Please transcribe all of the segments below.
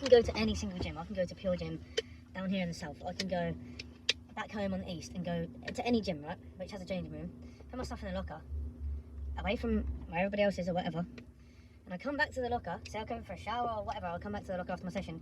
can go to any single gym. I can go to Pure Gym down here in the south. I can go back home on the east and go to any gym, right, which has a changing room, put my stuff in the locker, away from where everybody else is or whatever, and I come back to the locker, say I'll go for a shower or whatever, I'll come back to the locker after my session,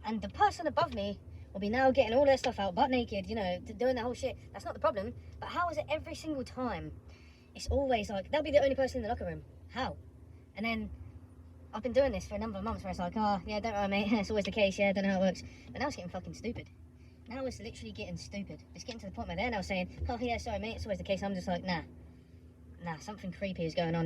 and the person above me will be now getting all their stuff out, butt naked, you know, doing that whole shit. That's not the problem, but how is it every single time? It's always like, they'll be the only person in the locker room. How? And then, I've been doing this for a number of months where it's like, oh, yeah, don't worry, mate, it's always the case, yeah, don't know how it works. But now it's getting fucking stupid. Now it's literally getting stupid. It's getting to the point where they're now saying, oh, yeah, sorry, mate, it's always the case. I'm just like, nah, something creepy is going on.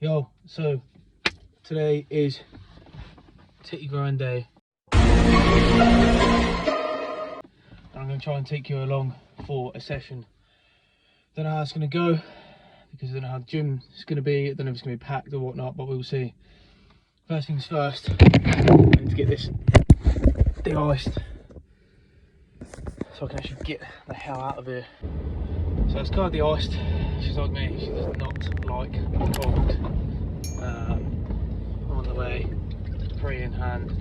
Yo, so today is titty grind day. I'm going to try and take you along for a session. Don't know how it's going to go because I don't know how the gym is going to be. I don't know if it's going to be packed or whatnot, but we'll see. First things first, I need to get this de-iced so I can actually get the hell out of here. So it's car de-iced. She's like me, she does not like cold. On the way, pre in hand,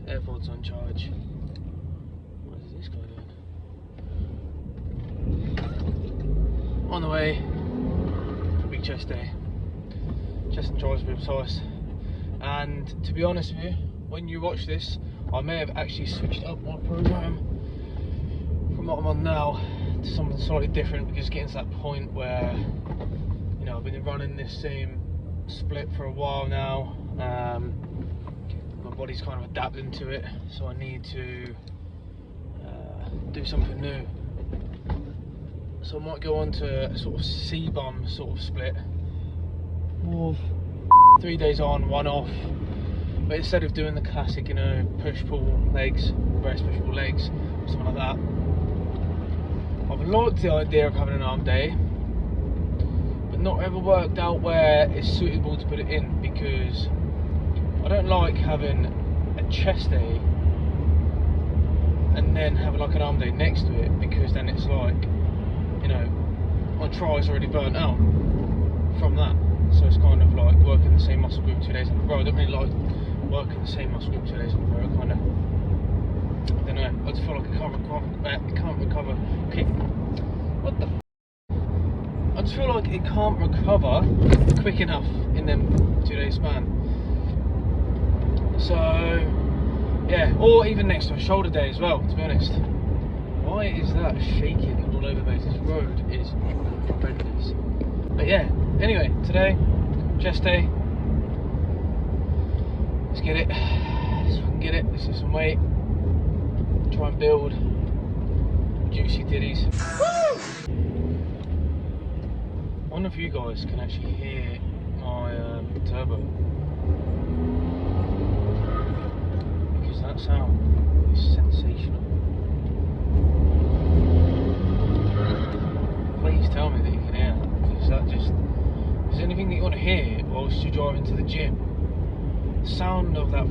AirPods on charge. What is this guy doing? On the way for big chest day. Chest and triceps to be precise. And to be honest with you, when you watch this, I may have actually switched up my program from what I'm on now to something slightly different, because it's getting to that point where, you know, I've been running this same split for a while now. My body's kind of adapting to it, so I need to do something new. So I might go on to a sort of C-bum sort of split, more of 3 days on, 1 off. But instead of doing the classic, you know, push-pull legs, breast push-pull legs, something like that, I've liked the idea of having an arm day, but not ever worked out where it's suitable to put it in, because I don't like having a chest day and then have like an arm day next to it, because then it's like, you know, my tri's already burnt out from that. So it's kind of like working the same muscle group 2 days in a row. I don't really like working the same muscle group 2 days in a row. I kind of, I don't know, I just feel like I can't recover. Okay, what the f? I just feel like it can't recover quick enough in them 2 days span. So yeah, or even next to a shoulder day as well, to be honest. Why is that shaking all over the place? This road is horrendous. But yeah, anyway, today, chest day. Let's get it. Let's fucking get it. Let's do some weight. Try and build juicy titties. Woo! I wonder if you guys can actually hear my turbo. Because that sound is sensational. Please tell me that you can hear that. Because that just, if there's anything that you want to hear whilst you're driving to the gym, the sound of that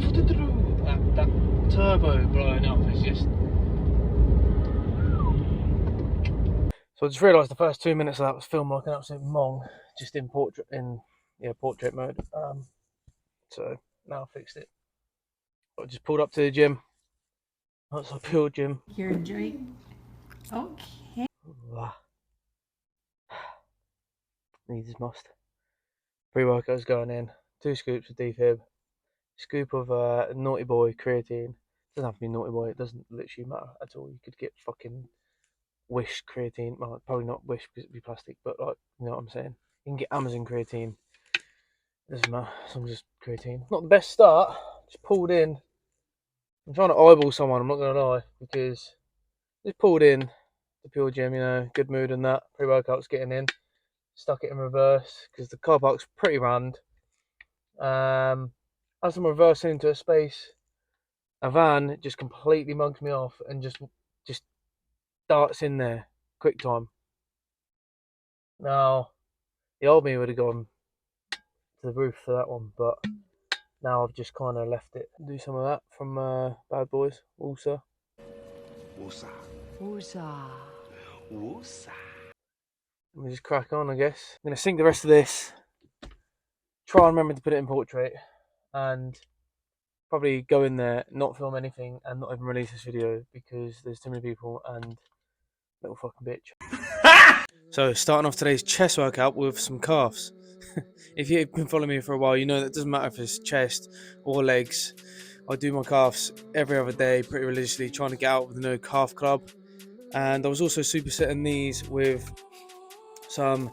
turbo blowing up is just. So I just realised the first 2 minutes of that was filmed like an absolute mong, just in portrait mode. So now I fixed it. I just pulled up to the gym. That's a Pure Gym. You're enjoying. Okay. Needs his must. Pre-workout's going in. 2 scoops of defib. Scoop of Naughty Boy creatine. Doesn't have to be Naughty Boy. It doesn't literally matter at all. You could get fucking Wish creatine. Well, probably not Wish because it'd be plastic, but like, you know what I'm saying. You can get Amazon creatine. Doesn't matter. Some just creatine. Not the best start. Just pulled in. I'm trying to eyeball someone. I'm not gonna lie, because just pulled in the Pure Gym. You know, good mood and that. Pre-workout's getting in. Stuck it in reverse because the car park's pretty rammed. As I'm reversing into a space, a van just completely mugs me off and just darts in there, quick time. Now, the old me would have gone to the roof for that one, but now I've just kind of left it do some of that from Bad Boys also. Woosah. Woosah. Woosah. Let me just crack on, I guess. I'm going to sink the rest of this, try and remember to put it in portrait, and probably go in there, not film anything, and not even release this video because there's too many people and little fucking bitch. So, starting off today's chest workout with some calves. If you've been following me for a while, you know that it doesn't matter if it's chest or legs. I do my calves every other day pretty religiously, trying to get out with the no calf club. And I was also supersetting these with some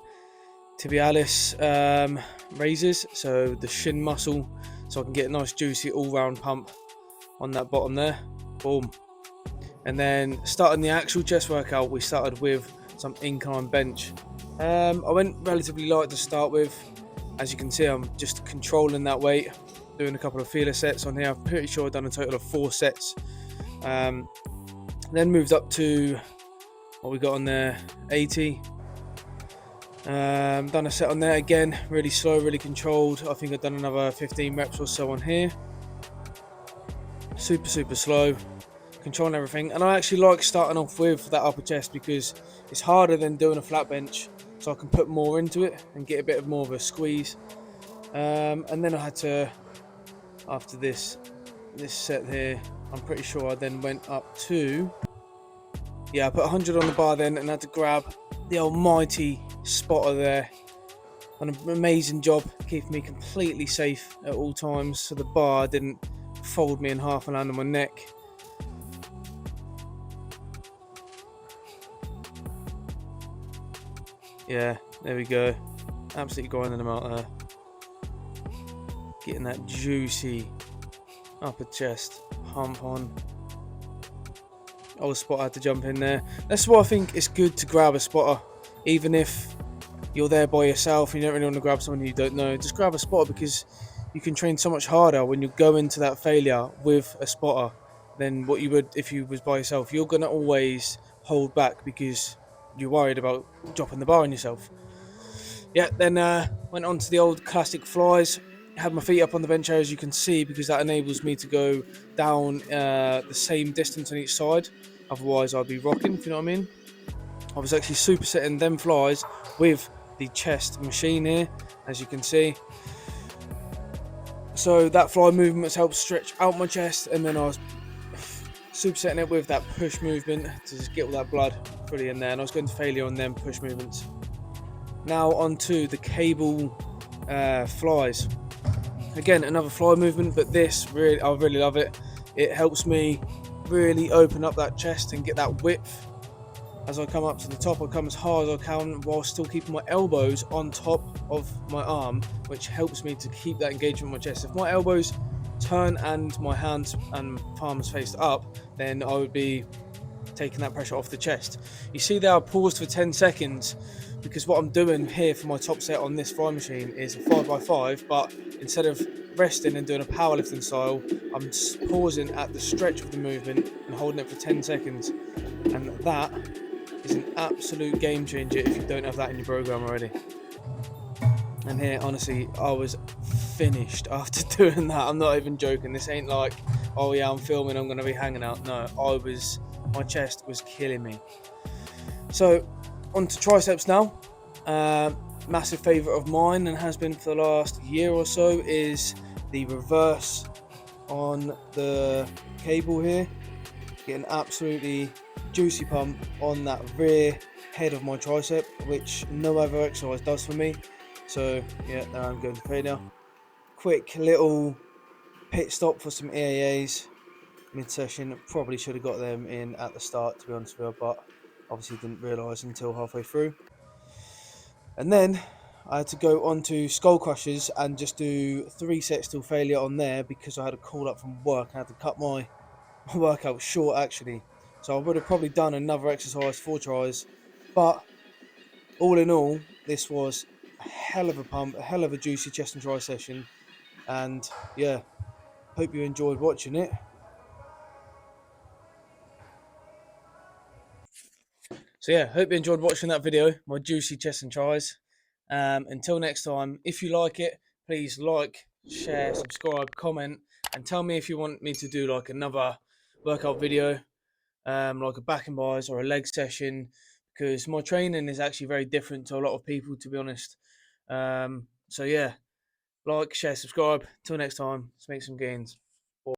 tibialis raises, so the shin muscle, so I can get a nice juicy all-round pump on that bottom there. Boom. And then starting the actual chest workout, we started with some incline bench. I went relatively light to start with. As you can see, I'm just controlling that weight, doing a couple of feeler sets on here. I'm pretty sure I've done a total of 4 sets. Then moved up to what we got on there, 80. Done a set on there again, really slow, really controlled. I think I've done another 15 reps or so on here. Super slow, controlling everything. And I actually like starting off with that upper chest because it's harder than doing a flat bench, so I can put more into it and get a bit of more of a squeeze. And then I had to, after this set here, I'm pretty sure I then went up to, yeah, I put 100 on the bar then and had to grab the almighty spotter there. An amazing job keeping me completely safe at all times, so the bar didn't fold me in half and land on my neck. Yeah, there we go. Absolutely grinding them out there. Getting that juicy upper chest pump on. Old spotter had to jump in there. That's why I think it's good to grab a spotter, even if you're there by yourself and you don't really want to grab someone you don't know. Just grab a spotter because you can train so much harder when you go into that failure with a spotter than what you would if you was by yourself. You're gonna always hold back because you're worried about dropping the bar on yourself. Yeah, then went on to the old classic flies. Had my feet up on the bench area, as you can see, because that enables me to go down the same distance on each side. Otherwise, I'd be rocking, if you know what I mean. I was actually supersetting them flies with the chest machine here, as you can see. So that fly movement has helped stretch out my chest, and then I was supersetting it with that push movement to just get all that blood fully in there. And I was going to failure on them push movements. Now onto the cable flies. Again, another fly movement, but this really, I really love it. It helps me really open up that chest and get that width. As I come up to the top, I come as hard as I can while still keeping my elbows on top of my arm, which helps me to keep that engagement with my chest. If my elbows turn and my hands and palms faced up, then I would be taking that pressure off the chest. You see there I paused for 10 seconds because what I'm doing here for my top set on this fly machine is a 5x5, but instead of resting and doing a powerlifting style, I'm pausing at the stretch of the movement and holding it for 10 seconds. And that is an absolute game changer if you don't have that in your program already. And here, honestly, I was finished after doing that. I'm not even joking. This ain't like, oh yeah, I'm filming, I'm going to be hanging out. No, my chest was killing me. So, on to triceps now. Massive favourite of mine and has been for the last year or so is the reverse on the cable here. Get an absolutely juicy pump on that rear head of my tricep, which no other exercise does for me. So yeah, now I'm going to failure. Quick little pit stop for some EAAs mid-session. Probably should have got them in at the start, to be honest with you, but obviously didn't realise until halfway through. And then I had to go on to skull crushers and just do 3 sets till failure on there because I had a call up from work. I had to cut my workout short actually. So I would have probably done another exercise 4 tries, but all in all, this was a hell of a pump, a hell of a juicy chest and try session. And yeah, hope you enjoyed watching it. So yeah, hope you enjoyed watching that video, my juicy chest and tries. Until next time, if you like it, please like, share, subscribe, comment, and tell me if you want me to do like another workout video, like a back and buys or a leg session, because my training is actually very different to a lot of people, to be honest. So yeah, like, share, subscribe. Till next time, let's make some gains.